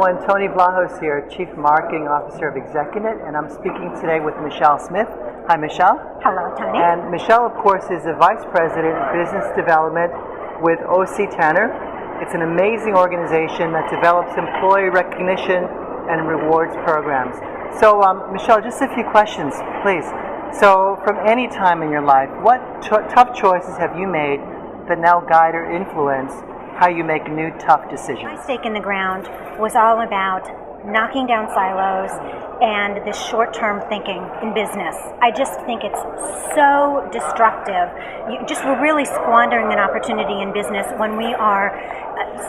everyone. Tony Vlahos here, Chief Marketing Officer of Execunet, and I'm speaking today with Michelle Smith. Hi, Michelle. Hello, Tony. And Michelle, of course, is the Vice President of Business Development with OC Tanner. It's an amazing organization that develops employee recognition and rewards programs. So, Michelle, just a few questions, please. So, from any time in your life, what tough choices have you made that now guide or influence how you make new tough decisions? My stake in the ground was all about knocking down silos and this short-term thinking in business. I just think it's so destructive. We're really squandering an opportunity in business when we are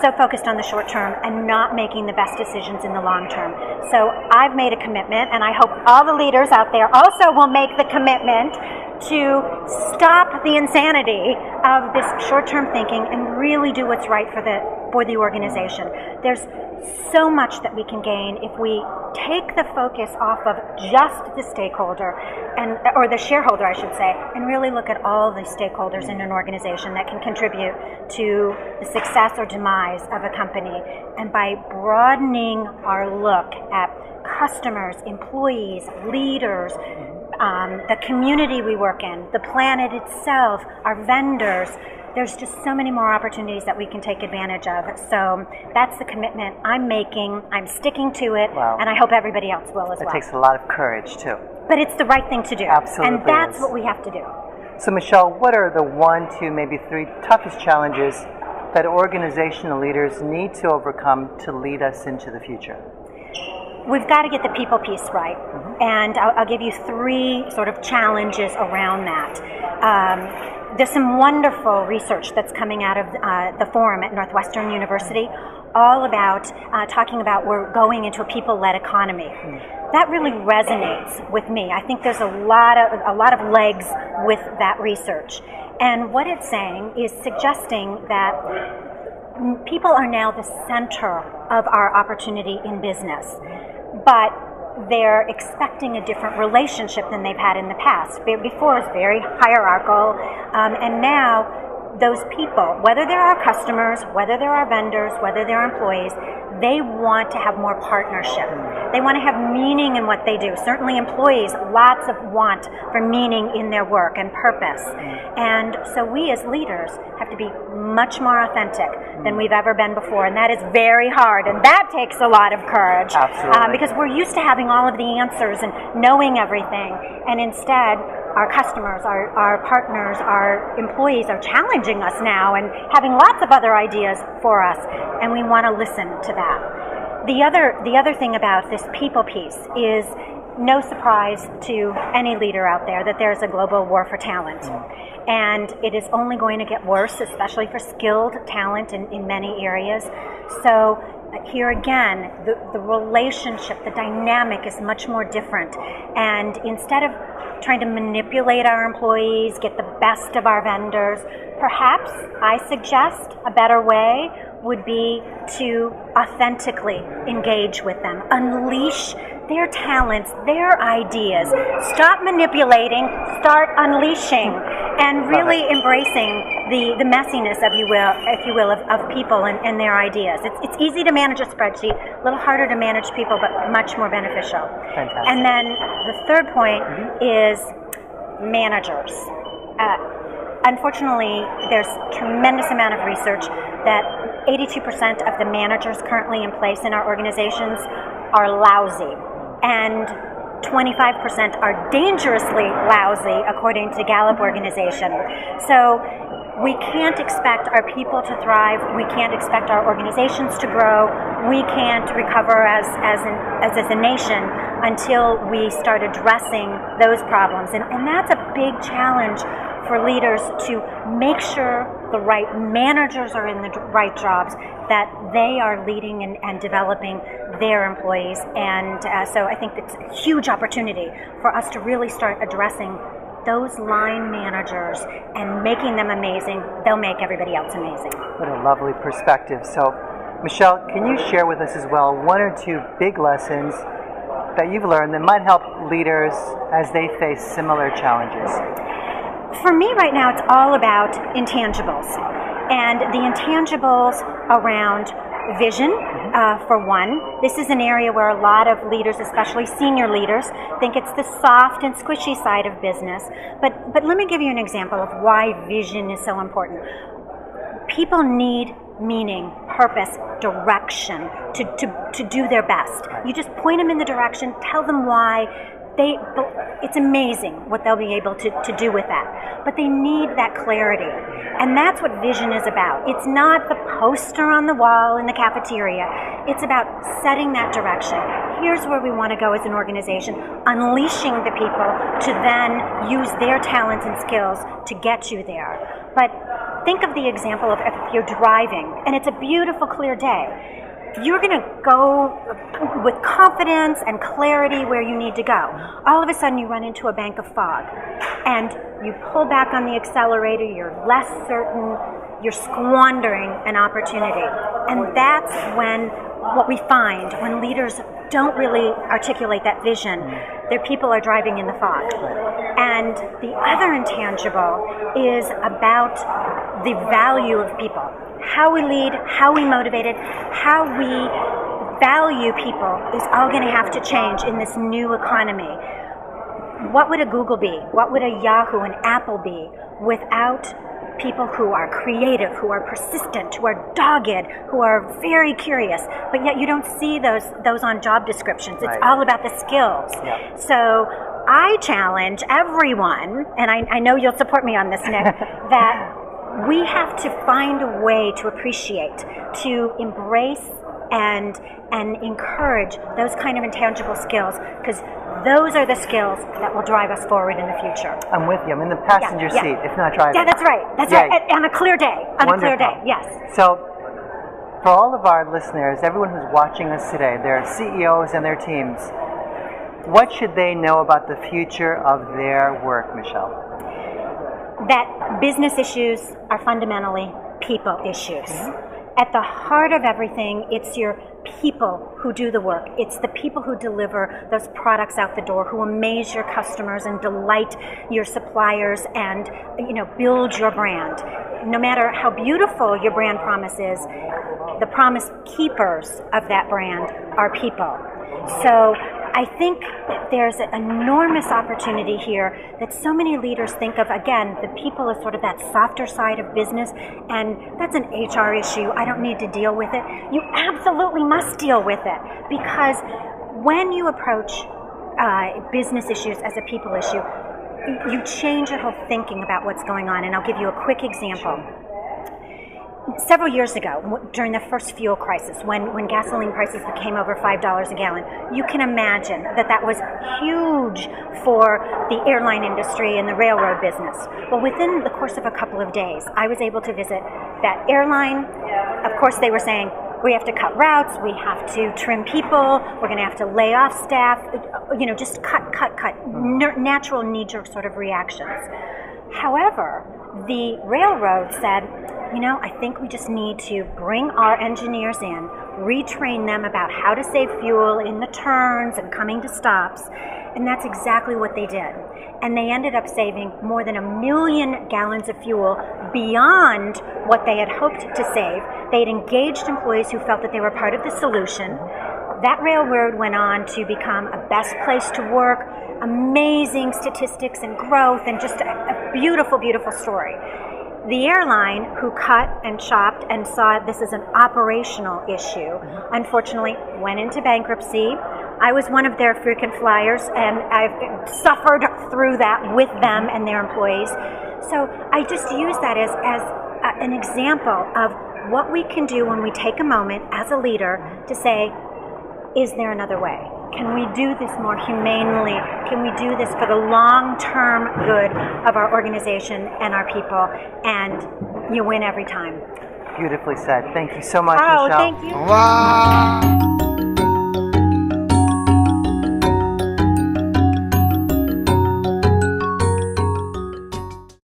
so focused on the short term and not making the best decisions in the long term. So I've made a commitment, and I hope all the leaders out there also will make the commitment to stop the insanity of this short-term thinking and really do what's right for the organization. There's so much that we can gain if we take the focus off of just the stakeholder or the shareholder, I should say, and really look at all the stakeholders in an organization that can contribute to the success or demise of a company. And by broadening our look at customers, employees, leaders, the community we work in, the planet itself, our vendors, there's just so many more opportunities that we can take advantage of. So that's the commitment I'm making. I'm sticking to it, wow. And I hope everybody else will as well. It takes a lot of courage, too. But it's the right thing to do. Absolutely. And that's what we have to do. So, Michelle, what are the 1, 2, maybe 3 toughest challenges that organizational leaders need to overcome to lead us into the future? We've got to get the people piece right. Mm-hmm. And I'll give you 3 sort of challenges around that. There's some wonderful research that's coming out of the forum at Northwestern University, all about talking about we're going into a people-led economy. That really resonates with me. I think there's a lot of legs with that research. And what it's saying is suggesting that people are now the center of our opportunity in business, but they're expecting a different relationship than they've had in the past. Before it was very hierarchical, and now those people, whether they're our customers, whether they're our vendors, whether they're employees, they want to have more partnership. They want to have meaning in what they do. Certainly employees, lots of want for meaning in their work and purpose. And so we as leaders have to be much more authentic than we've ever been before. And that is very hard. And that takes a lot of courage. Absolutely. Because we're used to having all of the answers and knowing everything. And instead, our customers, our partners, our employees are challenging us now and having lots of other ideas for us, and we want to listen to that. The other thing about this people piece is no surprise to any leader out there that there's a global war for talent. And it is only going to get worse, especially for skilled talent in many areas. So here again, the relationship, the dynamic is much more different. And instead of trying to manipulate our employees, get the best of our vendors, perhaps I suggest a better way would be to authentically engage with them, unleash their talents, their ideas. Stop manipulating, start unleashing, and really embracing the messiness, if you will, of people and their ideas. It's easy to manage a spreadsheet, a little harder to manage people, but much more beneficial. Fantastic. And then the third point is managers. Unfortunately, there's tremendous amount of research that 82% of the managers currently in place in our organizations are lousy, and 25% are dangerously lousy, according to Gallup organization. So we can't expect our people to thrive. We can't expect our organizations to grow. We can't recover as a nation until we start addressing those problems. And that's a big challenge for leaders, to make sure the right managers are in the right jobs, that they are leading and developing their employees. And so I think it's a huge opportunity for us to really start addressing those line managers and making them amazing. They'll make everybody else amazing. What a lovely perspective. So, Michelle, can you share with us as well 1 or 2 big lessons that you've learned that might help leaders as they face similar challenges? For me right now, it's all about intangibles. And the intangibles around vision, for one. This is an area where a lot of leaders, especially senior leaders, think it's the soft and squishy side of business. But let me give you an example of why vision is so important. People need meaning, purpose, direction to do their best. You just point them in the direction, tell them why. It's amazing what they'll be able to do with that. But they need that clarity. And that's what vision is about. It's not the poster on the wall in the cafeteria. It's about setting that direction. Here's where we want to go as an organization, unleashing the people to then use their talents and skills to get you there. But think of the example of if you're driving and it's a beautiful, clear day. You're going to go with confidence and clarity where you need to go. All of a sudden you run into a bank of fog and you pull back on the accelerator, you're less certain, you're squandering an opportunity. And that's when what we find when leaders don't really articulate that vision, their people are driving in the fog. And the other intangible is about the value of people. How we lead, how we motivate it, how we value people is all going to have to change in this new economy. What would a Google be? What would a Yahoo and Apple be without people who are creative, who are persistent, who are dogged, who are very curious, but yet you don't see those on job descriptions. It's all about the skills. Yeah. So I challenge everyone, and I know you'll support me on this, Nick, that we have to find a way to appreciate, to embrace and encourage those kind of intangible skills, because those are the skills that will drive us forward in the future. I'm with you. I'm in the passenger seat, if not driving. Yeah, that's right. That's right. On a clear day. On a clear day, yes. So, for all of our listeners, everyone who's watching us today, their CEOs and their teams, what should they know about the future of their work, Michelle? That business issues are fundamentally people issues. At the heart of everything, it's your people who do the work. It's the people who deliver those products out the door, who amaze your customers and delight your suppliers and, build your brand. No matter how beautiful your brand promise is, the promise keepers of that brand are people. So I think there's an enormous opportunity here that so many leaders think of, again, the people as sort of that softer side of business, and that's an HR issue. I don't need to deal with it. You absolutely must deal with it, because when you approach business issues as a people issue, you change your whole thinking about what's going on, and I'll give you a quick example. Several years ago, during the first fuel crisis, when gasoline prices became over $5 a gallon, you can imagine that was huge for the airline industry and the railroad business. Well, within the course of a couple of days, I was able to visit that airline. Of course, they were saying, we have to cut routes, we have to trim people, we're going to have to lay off staff, just cut. Natural knee-jerk sort of reactions. However, the railroad said, I think we just need to bring our engineers in, retrain them about how to save fuel in the turns and coming to stops, and that's exactly what they did. And they ended up saving more than 1 million gallons of fuel beyond what they had hoped to save. They had engaged employees who felt that they were part of the solution. That railroad went on to become a best place to work, amazing statistics and growth, and just a beautiful, beautiful story. The airline, who cut and chopped and saw this as an operational issue, unfortunately went into bankruptcy. I was one of their frequent flyers, and I've suffered through that with them and their employees. So I just use that as an example of what we can do when we take a moment as a leader to say, is there another way? Can we do this more humanely? Can we do this for the long-term good of our organization and our people? And you win every time. Beautifully said. Thank you so much, Michelle. Oh, thank you.